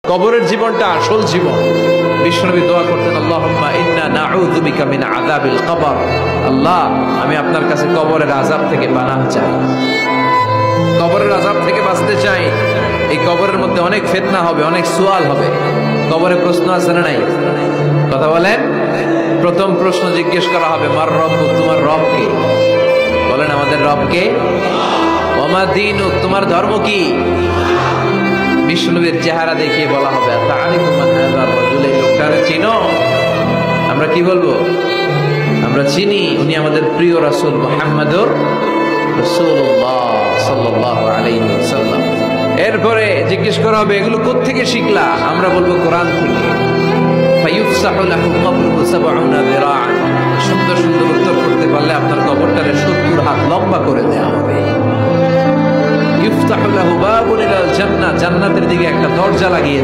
কবরের জীবনটা আসল জীবন। বিশ্বনবী দোয়া করতেন, আল্লাহুম্মা ইন্না নাউযু বিকা মিন আযাবিল কবর। আল্লাহ, আমি আপনার কাছে কবরের আযাব থেকে পানাহ চাই, কবরের আযাব থেকে বাঁচতে চাই। এই কবরের মধ্যে অনেক ফিতনা হবে, অনেক সুয়াল হবে। কবরে প্রশ্ন আছে না নাই? কথা বলেন। প্রথম প্রশ্ন জিজ্ঞেস করা হবে, মার রব্বুক, তোমার রব কে? বলেন, আমাদের রব কে? ওয়া মা দীনুক, তোমার ধর্ম কি? বিষ্ণুবীর চেহারা দেখিয়ে বলা হবে, তাআরিফু মান হাযার রাজুল, এই লোকটারে চিনো? আমরা কি বলবো? আমরা চিনি, উনি আমাদের প্রিয় রাসূল মুহাম্মদুর রাসূলুল্লাহ সাল্লাল্লাহু আলাইহি ওয়াসাল্লাম। এরপরে জিজ্ঞেস করা হবে, এগুলো কোত্থেকে শিখলা? আমরা বলবো কোরআন থেকে। ফায়ুফসাহু লাহু কবরুহু ৭০ যিরাআন। সুন্দর সুন্দর উত্তর করতে পারলে আপনার কবরটারে ৭০ হাত লম্বা করে দেওয়া হবে। ইফতাহু লাহু বাবুন ইলাল জান্নাহ, জান্নাতের দিকে একটা দরজা লাগিয়ে